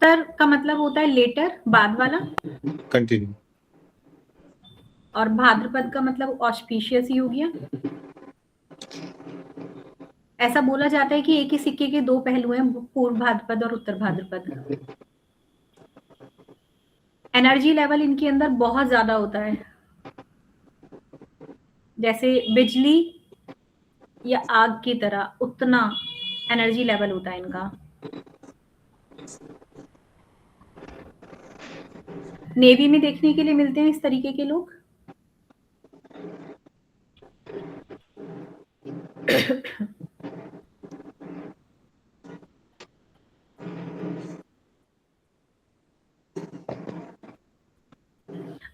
उत्तर का मतलब होता है लेटर, बाद वाला। कंटिन्यू। और भाद्रपद का मतलब ऑस्पिशियस ही हो गया। ऐसा बोला जाता है कि एक ही सिक्के के दो पहलू हैं, पूर्व भाद्रपद और उत्तर भाद्रपद। एनर्जी लेवल इनके अंदर बहुत ज्यादा होता है, जैसे बिजली या आग की तरह, उतना एनर्जी लेवल होता है इनका। नेवी में देखने के लिए मिलते हैं इस तरीके के लोग।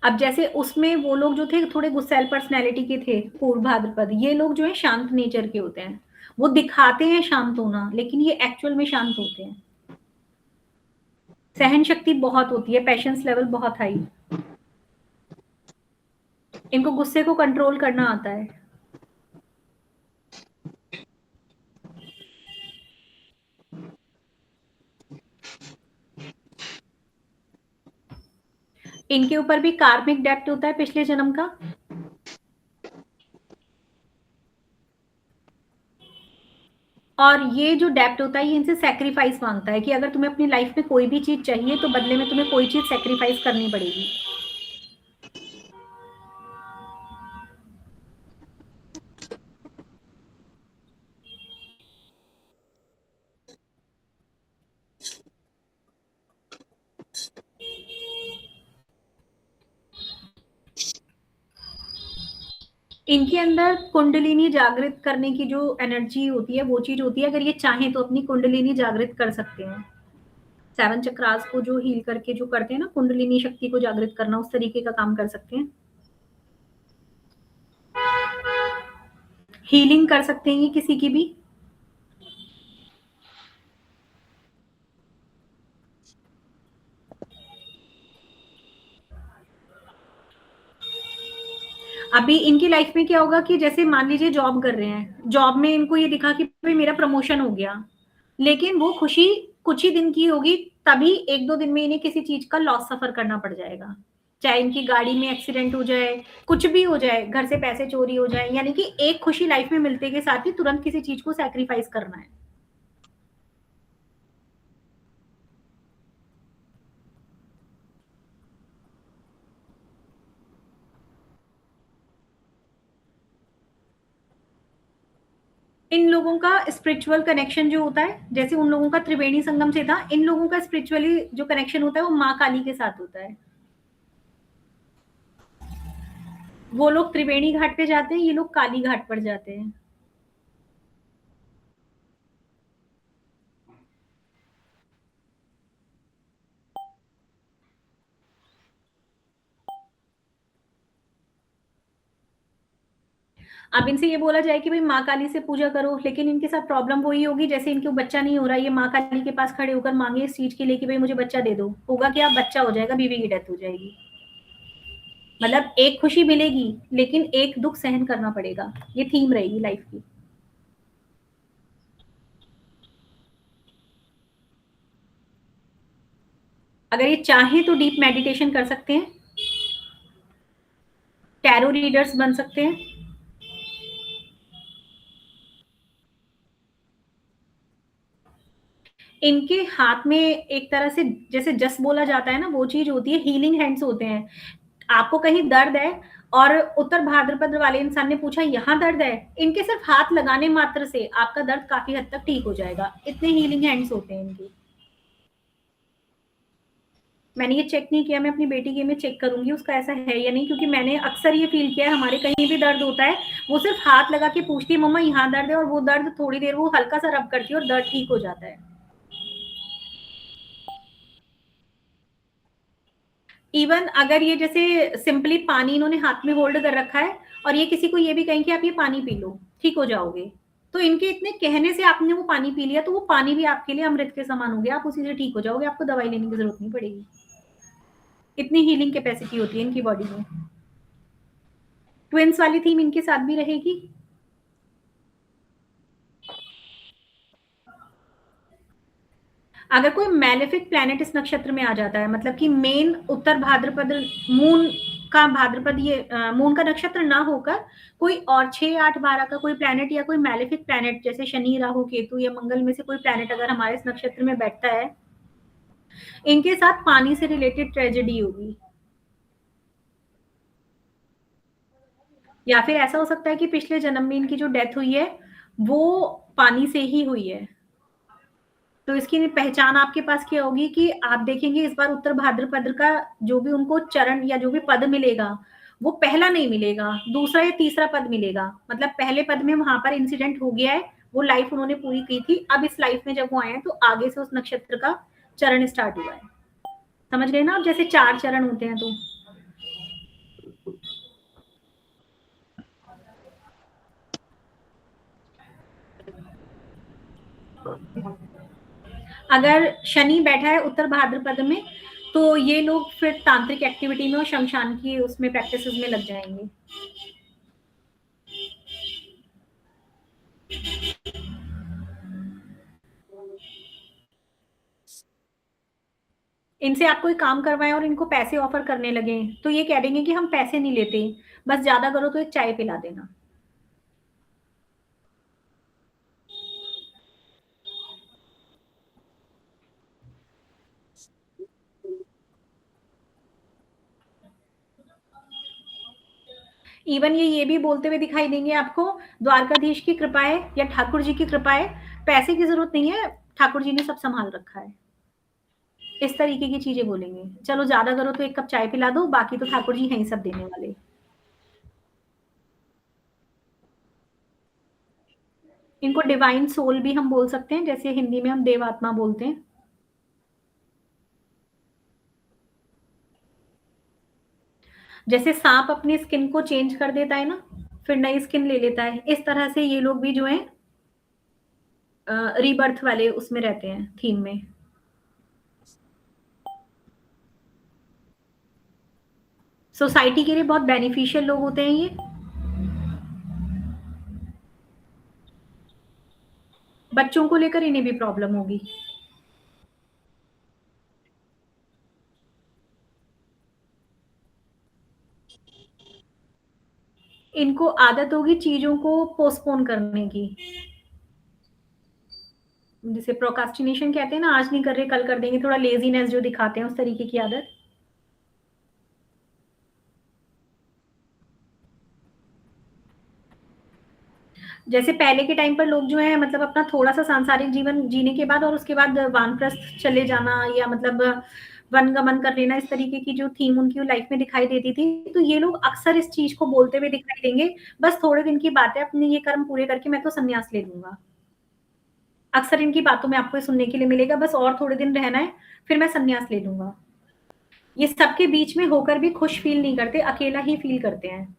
अब जैसे उसमें वो लोग जो थे थोड़े गुस्सैल पर्सनैलिटी के थे, पूर्व भाद्रपद, ये लोग जो है शांत नेचर के होते हैं। वो दिखाते हैं शांत होना, लेकिन ये एक्चुअल में शांत होते हैं। सहन शक्ति बहुत होती है, पेशेंस लेवल बहुत हाई। इनको गुस्से को कंट्रोल करना आता है। इनके ऊपर भी कार्मिक डेप्ट होता है पिछले जन्म का। और ये जो डेप्ट होता है ये इनसे सैक्रिफाइस मांगता है कि अगर तुम्हें अपनी लाइफ में कोई भी चीज चाहिए तो बदले में तुम्हें कोई चीज सैक्रिफाइस करनी पड़ेगी। इनके अंदर कुंडलिनी जागृत करने की जो एनर्जी होती है वो चीज होती है, अगर ये चाहें तो अपनी कुंडलिनी जागृत कर सकते हैं। सेवन चक्रास को जो हील करके जो करते हैं ना, कुंडलिनी शक्ति को जागृत करना, उस तरीके का काम कर सकते हैं। हीलिंग कर सकते हैं ये किसी की भी। अभी इनकी लाइफ में क्या होगा कि जैसे मान लीजिए जॉब कर रहे हैं, जॉब में इनको ये दिखा कि भाई मेरा प्रमोशन हो गया, लेकिन वो खुशी कुछ ही दिन की होगी, तभी एक दो दिन में इन्हें किसी चीज का लॉस सफर करना पड़ जाएगा। चाहे इनकी गाड़ी में एक्सीडेंट हो जाए, कुछ भी हो जाए, घर से पैसे चोरी हो जाए, यानी कि एक खुशी लाइफ में मिलते के साथ ही तुरंत किसी चीज को सैक्रिफाइस करना है। इन लोगों का स्पिरिचुअल कनेक्शन जो होता है, जैसे उन लोगों का त्रिवेणी संगम से था, इन लोगों का स्पिरिचुअली जो कनेक्शन होता है वो माँ काली के साथ होता है। वो लोग त्रिवेणी घाट पे जाते हैं, ये लोग काली घाट पर जाते हैं। अब इनसे ये बोला जाए कि भाई माँ काली से पूजा करो, लेकिन इनके साथ प्रॉब्लम वही होगी, जैसे इनको बच्चा नहीं हो रहा, ये माँ काली के पास खड़े होकर मांगे इस चीज के लिए कि भाई मुझे बच्चा दे दो, होगा क्या, बच्चा हो जाएगा, बीवी की डेथ हो जाएगी। मतलब एक खुशी मिलेगी लेकिन एक दुख सहन करना पड़ेगा, ये थीम रहेगी लाइफ की। अगर ये चाहे तो डीप मेडिटेशन कर सकते हैं, टैरो रीडर्स बन सकते हैं। इनके हाथ में एक तरह से जैसे जस बोला जाता है ना, वो चीज होती है, हीलिंग हैंड्स होते हैं। आपको कहीं दर्द है और उत्तर भाद्रपद वाले इंसान ने पूछा यहाँ दर्द है, इनके सिर्फ हाथ लगाने मात्र से आपका दर्द काफी हद तक ठीक हो जाएगा, इतने हीलिंग हैंड्स होते हैं इनके। मैंने ये चेक नहीं किया, मैं अपनी बेटी के में चेक करूंगी उसका ऐसा है या नहीं, क्योंकि मैंने अक्सर ये फील किया है, हमारे कहीं भी दर्द होता है वो सिर्फ हाथ लगा के पूछती है मम्मा यहाँ दर्द है, और वो दर्द थोड़ी देर वो हल्का सा रब करती है और दर्द ठीक हो जाता है। इवन अगर ये जैसे सिंपली पानी इन्होंने हाथ में होल्ड कर रखा है और ये किसी को ये भी कहें कि आप ये पानी पी लो ठीक हो जाओगे, तो इनके इतने कहने से आपने वो पानी पी लिया तो वो पानी भी आपके लिए अमृत के समान हो गया, आप उसी से ठीक हो जाओगे, आपको दवाई लेने की जरूरत नहीं पड़ेगी। इतनी हीलिंग कैपेसिटी होती है इनकी बॉडी में। ट्विंस वाली थीम इनके साथ भी रहेगी। अगर कोई मैलेफिक प्लैनेट इस नक्षत्र में आ जाता है, मतलब कि मेन उत्तर भाद्रपद मून का भाद्रपद ये मून का नक्षत्र ना होकर कोई और 6, 8, 12 का कोई प्लैनेट या कोई मैलेफिक प्लैनेट जैसे शनि, राहु, केतु या मंगल में से कोई प्लैनेट अगर हमारे इस नक्षत्र में बैठता है, इनके साथ पानी से रिलेटेड ट्रेजेडी होगी। या फिर ऐसा हो सकता है कि पिछले जन्म में इनकी जो डेथ हुई है वो पानी से ही हुई है। तो इसकी पहचान आपके पास क्या होगी कि आप देखेंगे इस बार उत्तर भाद्रपद का जो भी उनको चरण या जो भी पद मिलेगा, वो पहला नहीं मिलेगा, दूसरा या तीसरा पद मिलेगा। मतलब पहले पद में वहां पर इंसिडेंट हो गया है, वो लाइफ उन्होंने पूरी की थी, अब इस लाइफ में जब वो आए हैं तो आगे से उस नक्षत्र का चरण स्टार्ट हुआ है। समझ गए ना आप, जैसे 4 चरण होते हैं। तो अगर शनि बैठा है उत्तर भाद्रपद में, तो ये लोग फिर तांत्रिक एक्टिविटी में और शमशान की उसमें प्रैक्टिस में लग जाएंगे। इनसे आप कोई काम करवाएं और इनको पैसे ऑफर करने लगे, तो ये कह देंगे कि हम पैसे नहीं लेते, बस ज्यादा करो तो एक चाय पिला देना। इवन ये भी बोलते हुए दिखाई देंगे आपको, द्वारकाधीश की कृपा है या ठाकुर जी की कृपा है, पैसे की जरूरत नहीं है, ठाकुर जी ने सब संभाल रखा है। इस तरीके की चीजें बोलेंगे। चलो ज्यादा करो तो एक कप चाय पिला दो, बाकी तो ठाकुर जी हैं ही सब देने वाले। इनको डिवाइन सोल भी हम बोल सकते हैं, जैसे हिंदी में हम देवात्मा बोलते हैं। जैसे सांप अपनी स्किन को चेंज कर देता है ना, फिर नई स्किन ले लेता है, इस तरह से ये लोग भी जो है रीबर्थ वाले उसमें रहते हैं, थीम में। सोसाइटी के लिए बहुत बेनिफिशियल लोग होते हैं ये। बच्चों को लेकर इन्हें भी प्रॉब्लम होगी। इनको आदत होगी चीजों को पोस्टपोन करने की, जिसे प्रोकास्टिनेशन कहते हैं ना, आज नहीं कर रहे कल कर देंगे, थोड़ा लेजीनेस जो दिखाते हैं, उस तरीके की आदत। जैसे पहले के टाइम पर लोग जो है मतलब अपना थोड़ा सा सांसारिक जीवन जीने के बाद और उसके बाद वानप्रस्थ चले जाना या मतलब वन गमन कर लेना, इस तरीके की जो थीम उनकी लाइफ में दिखाई देती थी, तो ये लोग अक्सर इस चीज को बोलते हुए दिखाई देंगे, बस थोड़े दिन की बात है, अपने ये कर्म पूरे करके मैं तो संन्यास ले लूंगा। अक्सर इनकी बातों में आपको सुनने के लिए मिलेगा, बस और थोड़े दिन रहना है, फिर मैं संन्यास ले लूंगा। ये सबके बीच में होकर भी खुश फील नहीं करते, अकेला ही फील करते हैं।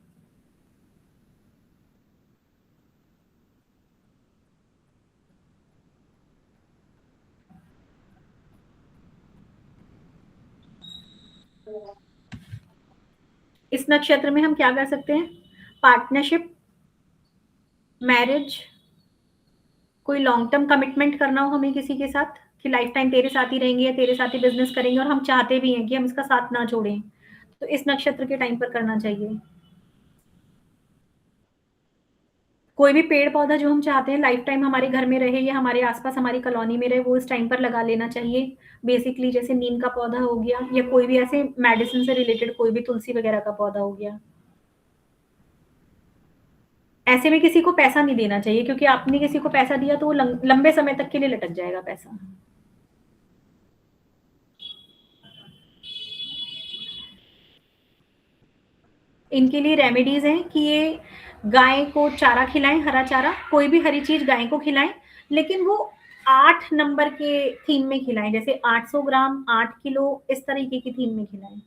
इस नक्षत्र में हम क्या कर सकते हैं? पार्टनरशिप, मैरिज, कोई लॉन्ग टर्म कमिटमेंट करना हो हमें किसी के साथ, कि लाइफ टाइम तेरे साथ ही रहेंगे या तेरे साथ ही बिजनेस करेंगे, और हम चाहते भी हैं कि हम इसका साथ ना छोड़ें, तो इस नक्षत्र के टाइम पर करना चाहिए। कोई भी पेड़ पौधा जो हम चाहते हैं लाइफ टाइम हमारे घर में रहे या हमारे आसपास हमारी कॉलोनी में रहे, वो इस टाइम पर लगा लेना चाहिए। बेसिकली जैसे नीम का पौधा हो गया या कोई भी ऐसे मेडिसिन से रिलेटेड कोई भी तुलसी वगैरह का पौधा हो गया। ऐसे में किसी को पैसा नहीं देना चाहिए, क्योंकि आपने किसी को पैसा दिया तो वो लंबे समय तक के लिए लटक जाएगा पैसा। इनके लिए रेमेडीज हैं कि ये गाय को चारा खिलाएं, हरा चारा, कोई भी हरी चीज गाय को खिलाएं, लेकिन वो 8 नंबर के थीम में खिलाएं, जैसे 800 ग्राम, 8 किलो, इस तरीके की थीम में खिलाएं।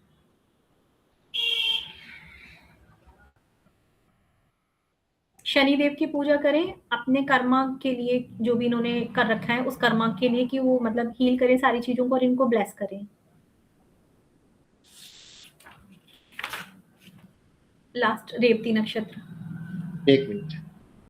शनिदेव की पूजा करें अपने कर्मा के लिए, जो भी इन्होंने कर रखा है उस कर्मा के लिए, कि वो मतलब हील करें सारी चीजों को और इनको ब्लेस करें। लास्ट रेवती नक्षत्र। एक मिनट।